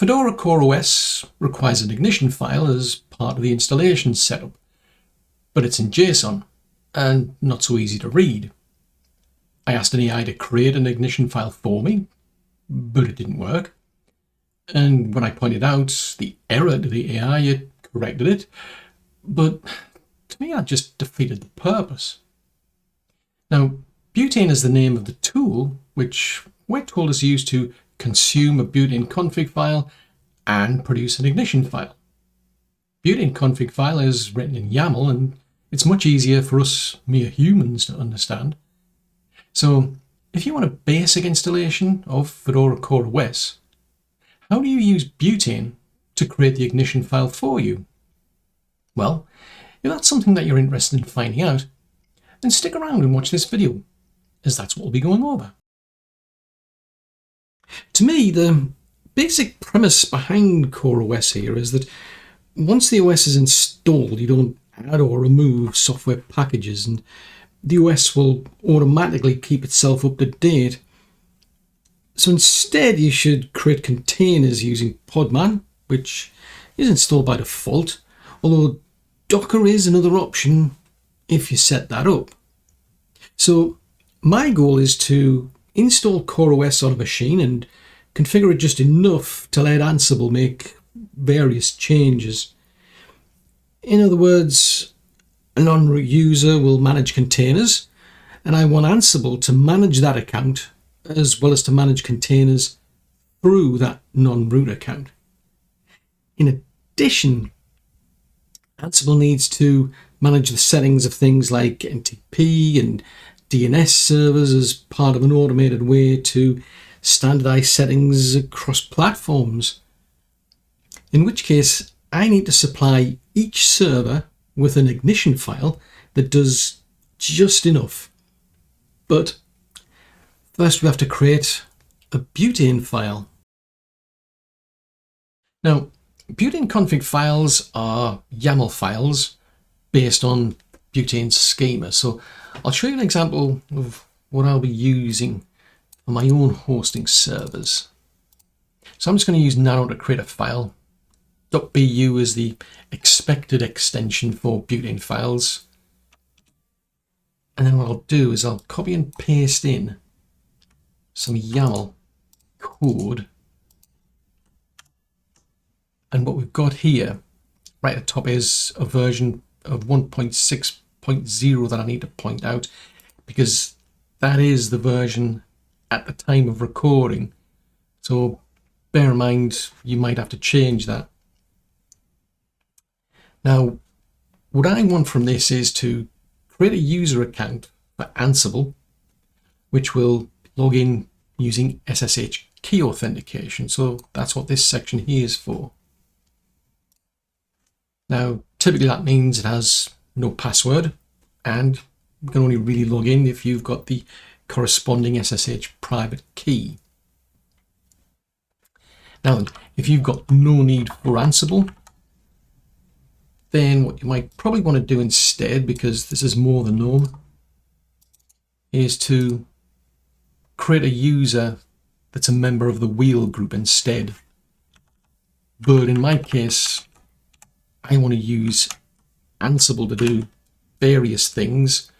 Fedora CoreOS requires an ignition file as part of the installation setup, but it's in JSON and not so easy to read. I asked an AI to create an ignition file for me, but it didn't work. And when I pointed out the error to the AI, it corrected it, but to me that just defeated the purpose. Now, Butane is the name of the tool which we're told is used to consume a Butane config file and produce an ignition file. Butane config file is written in YAML and it's much easier for us mere humans to understand. So if you want a basic installation of Fedora CoreOS, how do you use Butane to create the ignition file for you? Well, if that's something that you're interested in finding out, then stick around and watch this video, as that's what we'll be going over. To me, the basic premise behind CoreOS here is that once the OS is installed, you don't add or remove software packages, and the OS will automatically keep itself up to date. So instead, you should create containers using Podman, which is installed by default, although Docker is another option if you set that up. So my goal is to install CoreOS on a machine and configure it just enough to let Ansible make various changes. In other words, a non-root user will manage containers, and I want Ansible to manage that account as well as to manage containers through that non-root account. In addition, Ansible needs to manage the settings of things like NTP and DNS servers as part of an automated way to standardize settings across platforms. In which case, I need to supply each server with an ignition file that does just enough. But first we have to create a Butane file. Now, Butane config files are YAML files based on Butane's schema. So I'll show you an example of what I'll be using on my own hosting servers. So I'm just going to use nano to create a file. .bu is the expected extension for Butane files. And then what I'll do is I'll copy and paste in some YAML code. And what we've got here, right at the top, is a version of 1.6.0 that I need to point out, because that is the version at the time of recording. So bear in mind, you might have to change that. Now, what I want from this is to create a user account for Ansible, which will log in using SSH key authentication. So that's what this section here is for. Now, typically that means it has no password, and you can only really log in if you've got the corresponding SSH private key. Now, if you've got no need for Ansible, then what you might probably want to do instead, because this is more the norm, is to create a user that's a member of the wheel group instead. But in my case, I want to use Ansible to do various things,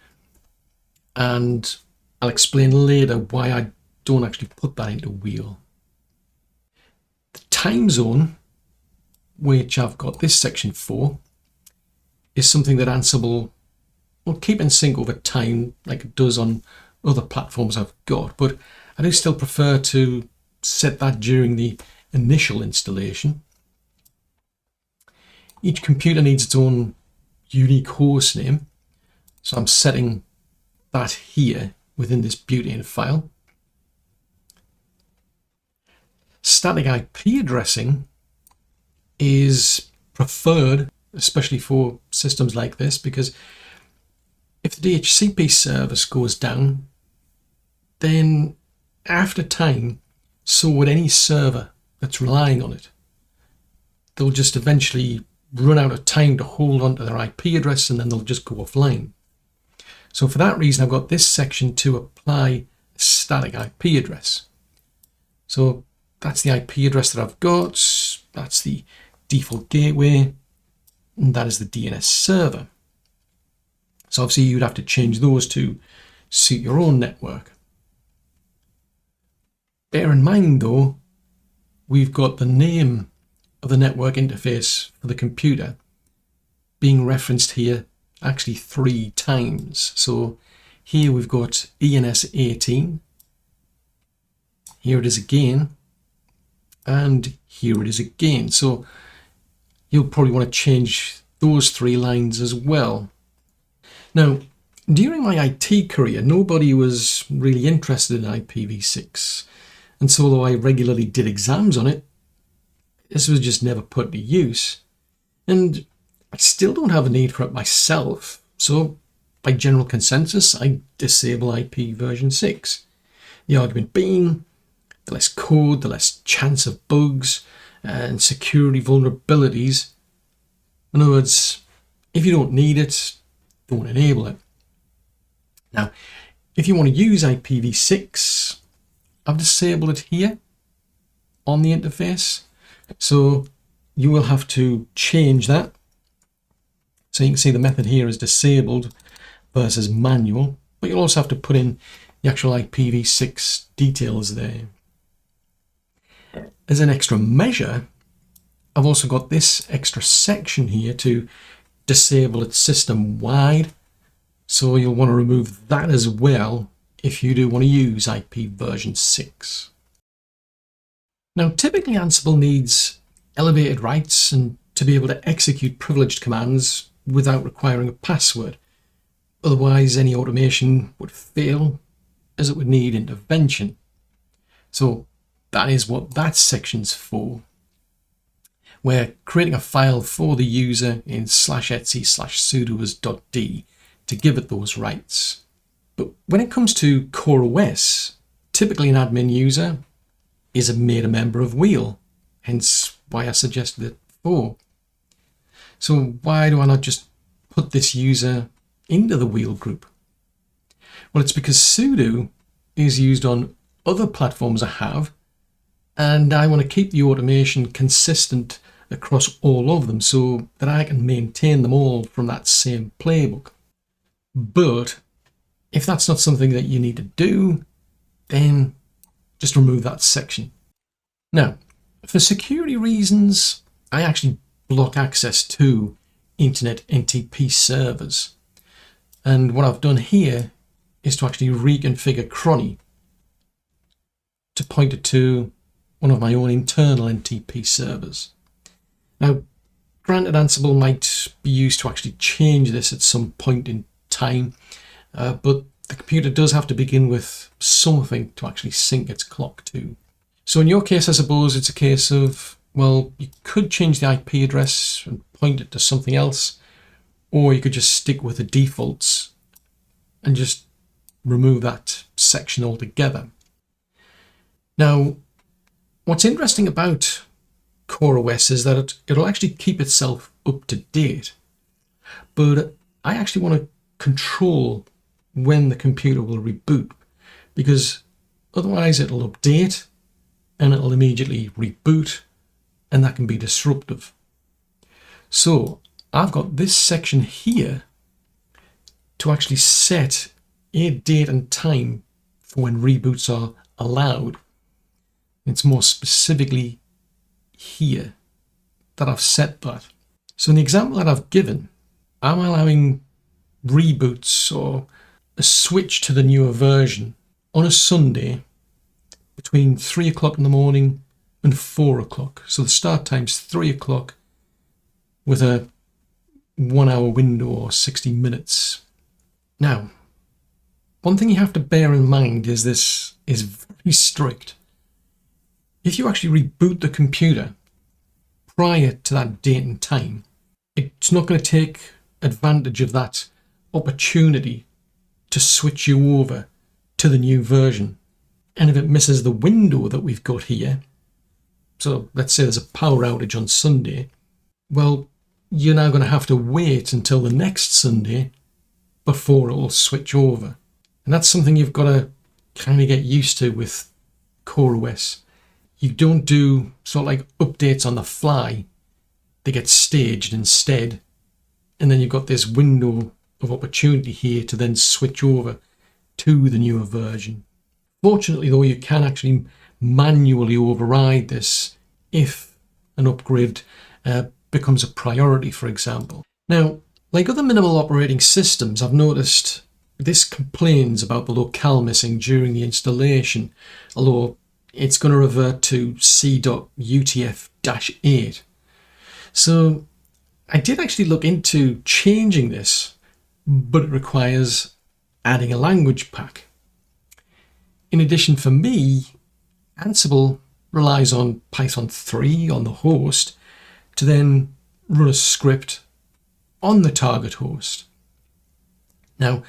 and I'll explain later why I don't actually put that into wheel. The time zone, which I've got this section for, is something that Ansible will keep in sync over time, like it does on other platforms I've got, but I do still prefer to set that during the initial installation. Each computer needs its own unique host name, so I'm setting that here within this Butane file. Static IP addressing is preferred, especially for systems like this, because if the DHCP service goes down, then after time, so would any server that's relying on it. They'll just eventually run out of time to hold on to their IP address, and then they'll just go offline. So for that reason, I've got this section to apply a static IP address. So that's the IP address that I've got. That's the default gateway, and that is the DNS server. So obviously you'd have to change those to suit your own network. Bear in mind though, we've got the name of the network interface for the computer being referenced here actually 3 times. So here we've got ENS18, here it is again, and here it is again. So you'll probably want to change those 3 lines as well. Now, during my IT career, nobody was really interested in IPv6. And so although I regularly did exams on it, this was just never put to use. And I still don't have a need for it myself. So by general consensus, I disable IP version 6. The argument being, the less code, the less chance of bugs and security vulnerabilities. In other words, if you don't need it, don't enable it. Now, if you want to use IPv6, I've disabled it here on the interface. So you will have to change that. So you can see the method here is disabled versus manual, but you'll also have to put in the actual IPv6 details there. As an extra measure, I've also got this extra section here to disable it system-wide. So you'll want to remove that as well if you do want to use IP version 6. Now, typically Ansible needs elevated rights and to be able to execute privileged commands without requiring a password. Otherwise, any automation would fail as it would need intervention. So that is what that section's for. We're creating a file for the user in /etc/sudo_d to give it those rights. But when it comes to CoreOS, typically an admin user is made a member of Wheel, hence why I suggested it before. So why do I not just put this user into the Wheel group? Well, it's because sudo is used on other platforms I have, and I want to keep the automation consistent across all of them so that I can maintain them all from that same playbook. But if that's not something that you need to do, then just remove that section. Now, for security reasons, I actually block access to Internet NTP servers. And what I've done here is to actually reconfigure cronny to point it to one of my own internal NTP servers. Now, granted, Ansible might be used to actually change this at some point in time, but the computer does have to begin with something to actually sync its clock to. So in your case, I suppose it's a case of, well, you could change the IP address and point it to something else, or you could just stick with the defaults and just remove that section altogether. Now, what's interesting about CoreOS is that it'll actually keep itself up to date, but I actually want to control when the computer will reboot, because otherwise it'll update and it'll immediately reboot, and that can be disruptive. So I've got this section here to actually set a date and time for when reboots are allowed. It's more specifically here that I've set that. So in the example that I've given, I'm allowing reboots or a switch to the newer version on a Sunday between 3 o'clock in the morning and 4 o'clock. So the start time's 3 o'clock with a 1 hour window or 60 minutes. Now, one thing you have to bear in mind is this is very strict. If you actually reboot the computer prior to that date and time, it's not going to take advantage of that opportunity to switch you over to the new version. And if it misses the window that we've got here, so let's say there's a power outage on Sunday, well, you're now going to have to wait until the next Sunday before it will switch over. And that's something you've got to kind of get used to with CoreOS. you don't do sort of like updates on the fly. They get staged instead. And then you've got this window of opportunity here to then switch over to the newer version. Fortunately though, you can actually manually override this if an upgrade becomes a priority, for example. Now, like other minimal operating systems, I've noticed this complains about the locale missing during the installation, although it's going to revert to c.utf-8. So I did actually look into changing this, but it requires adding a language pack. In addition, for me, Ansible relies on Python 3 on the host to then run a script on the target host. Now,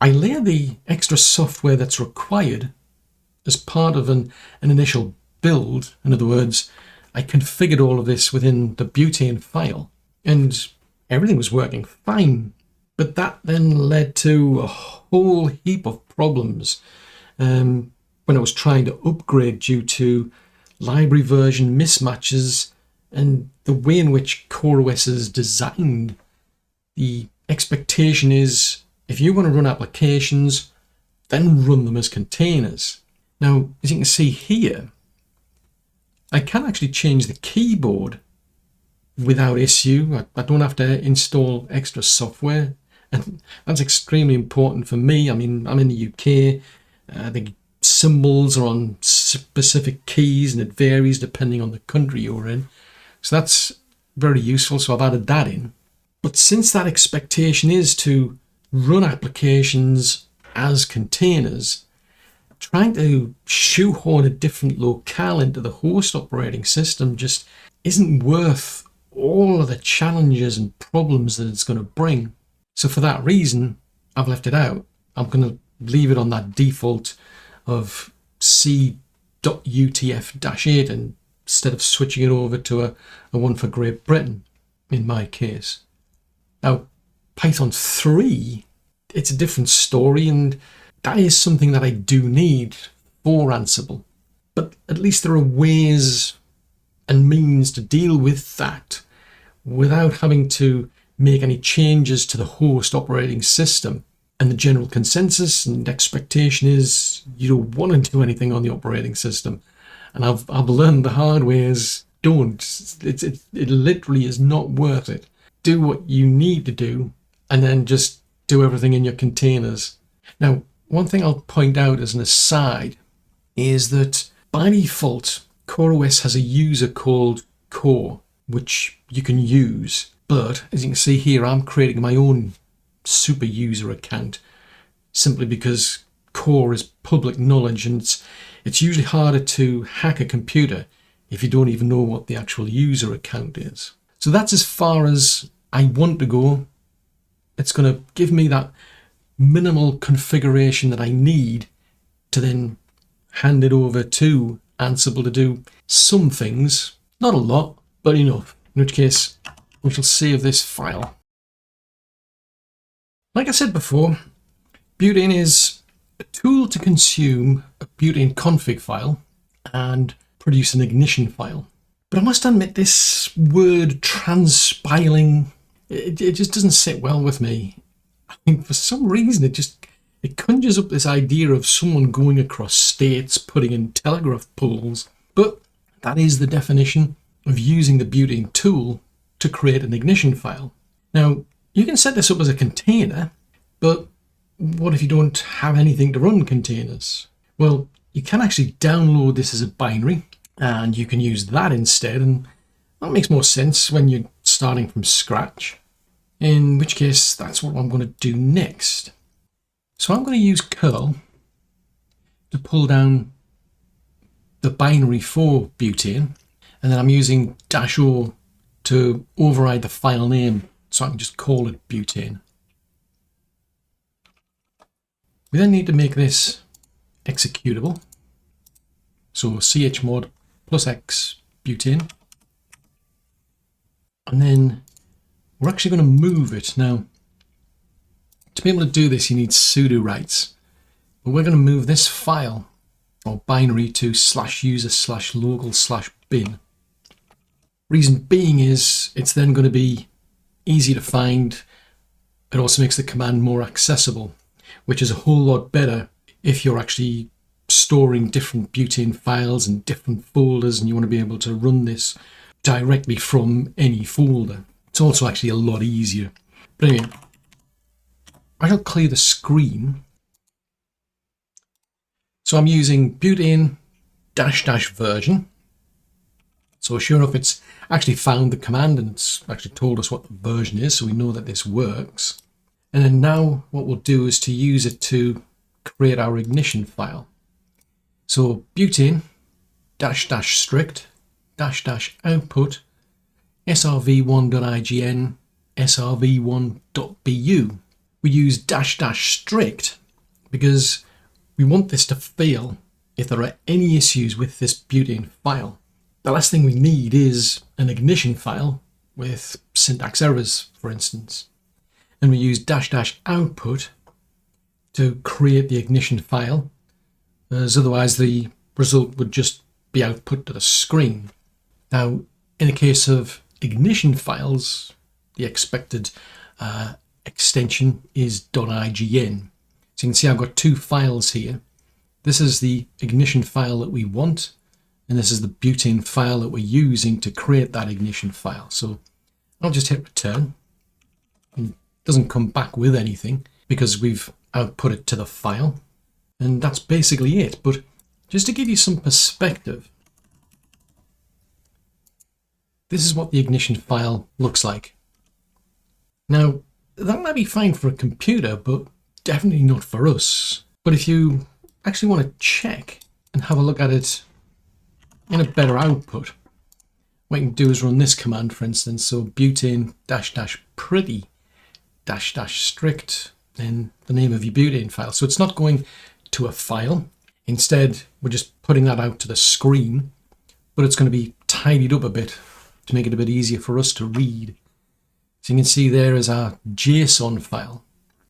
I layer the extra software that's required as part of an initial build. In other words, I configured all of this within the Butane file and everything was working fine. But that then led to a whole heap of problems when I was trying to upgrade due to library version mismatches and the way in which CoreOS is designed. The expectation is if you want to run applications, then run them as containers. Now, as you can see here, I can actually change the keyboard without issue. I don't have to install extra software, and that's extremely important for me. I mean, I'm in the UK. The symbols are on specific keys and it varies depending on the country you're in. So that's very useful, so I've added that in. But since that expectation is to run applications as containers, trying to shoehorn a different locale into the host operating system just isn't worth all of the challenges and problems that it's going to bring. So for that reason, I've left it out. I'm going to leave it on that default of c.utf-8 instead of switching it over to a one for Great Britain in my case. Now, Python 3, it's a different story, and that is something that I do need for Ansible. But at least there are ways and means to deal with that without having to make any changes to the host operating system. And the general consensus and expectation is you don't want to do anything on the operating system. And I've learned the hard way is don't. It literally is not worth it. Do what you need to do and then just do everything in your containers. Now, one thing I'll point out as an aside is that by default, CoreOS has a user called Core, which you can use. But as you can see here, I'm creating my own super user account simply because Core is public knowledge, and it's usually harder to hack a computer if you don't even know what the actual user account is. So that's as far as I want to go. It's going to give me that minimal configuration that I need to then hand it over to Ansible to do some things, not a lot, but enough, in which case we shall save this file. Like I said before, Butane is a tool to consume a Butane config file and produce an ignition file. But I must admit, this word transpiling, it just doesn't sit well with me. I mean, for some reason, it conjures up this idea of someone going across states, putting in telegraph poles. But that is the definition of using the Butane tool to create an ignition file. Now, you can set this up as a container, but what if you don't have anything to run containers? Well, you can actually download this as a binary, and you can use that instead, and that makes more sense when you're starting from scratch, in which case that's what I'm going to do next. So I'm going to use curl to pull down the binary for Butane, and then I'm using -o to override the file name so I can just call it Butane. We then need to make this executable. So chmod +x Butane. And then we're actually going to move it. Now, to be able to do this, you need sudo rights. But we're going to move this file or binary to /user/local/bin. Reason being is it's then going to be easy to find. It also makes the command more accessible, which is a whole lot better if you're actually storing different Butane files in different folders and you want to be able to run this directly from any folder. It's also actually a lot easier. But anyway, I'll clear the screen. So I'm using Butane -- version. So sure enough, it's actually found the command and it's actually told us what the version is, so we know that this works. And then now what we'll do is to use it to create our ignition file. So Butane -- strict -- output srv1.ign srv1.bu. We use -- strict because we want this to fail if there are any issues with this Butane file. The last thing we need is an ignition file with syntax errors, for instance. And we use -- output to create the ignition file, as otherwise the result would just be output to the screen. Now, in the case of ignition files, the expected extension is .ign. So you can see I've got two files here. This is the ignition file that we want, and this is the Butane file that we're using to create that ignition file. So I'll just hit return. And it doesn't come back with anything because we've output it to the file. And that's basically it. But just to give you some perspective, this is what the ignition file looks like. Now, that might be fine for a computer, but definitely not for us. But if you actually want to check and have a look at it in a better output, what you can do is run this command, for instance. So Butane -- pretty -- strict, then the name of your Butane file. So it's not going to a file. Instead, we're just putting that out to the screen, but it's going to be tidied up a bit to make it a bit easier for us to read. So you can see there is our JSON file,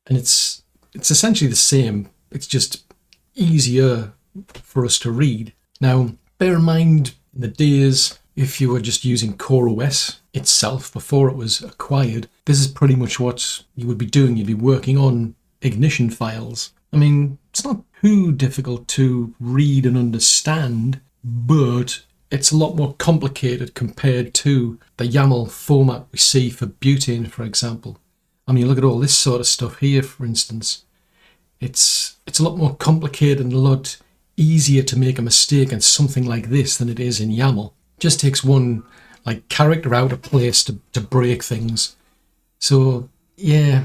and it's essentially the same. It's just easier for us to read. Now, bear in mind, in the days, if you were just using CoreOS itself before it was acquired, this is pretty much what you would be doing. You'd be working on ignition files. I mean, it's not too difficult to read and understand, but it's a lot more complicated compared to the YAML format we see for Butane, for example. I mean, look at all this sort of stuff here, for instance. It's a lot more complicated and a lot easier to make a mistake in something like this than it is in YAML. It just takes one like character out of place to break things. So yeah,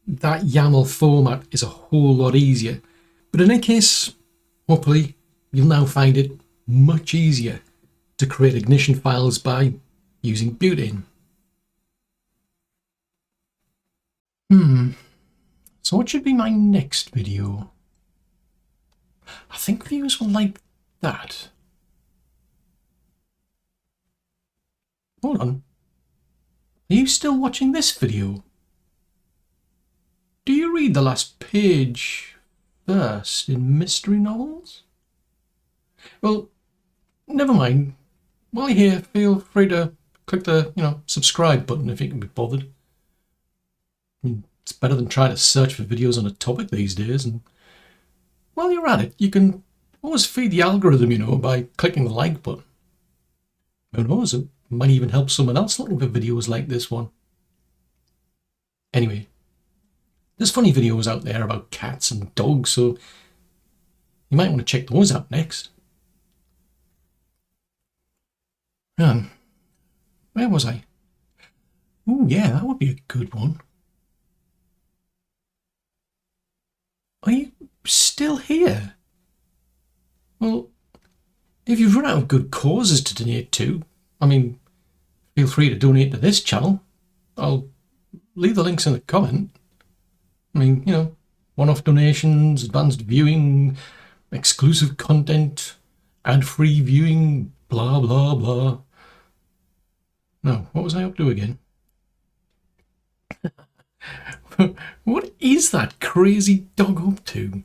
that YAML format is a whole lot easier. But in any case, hopefully you'll now find it much easier to create ignition files by using Butane. So what should be my next video? I think viewers will like that. Hold on. Are you still watching this video? Do you read the last page first in mystery novels? Well, never mind. While you're here, feel free to click the, subscribe button if you can be bothered. I mean, it's better than trying to search for videos on a topic these days. And while you're at it, you can always feed the algorithm, by clicking the like button. Who knows, it might even help someone else looking for videos like this one. Anyway, there's funny videos out there about cats and dogs, so you might want to check those out next. Where was I? Oh yeah, that would be a good one. Are you still here? Well, if you've run out of good causes to donate to, feel free to donate to this channel. I'll leave the links in the comment. One-off donations, advanced viewing, exclusive content, ad-free viewing, blah, blah, blah. No, what was I up to again? What is that crazy dog up to?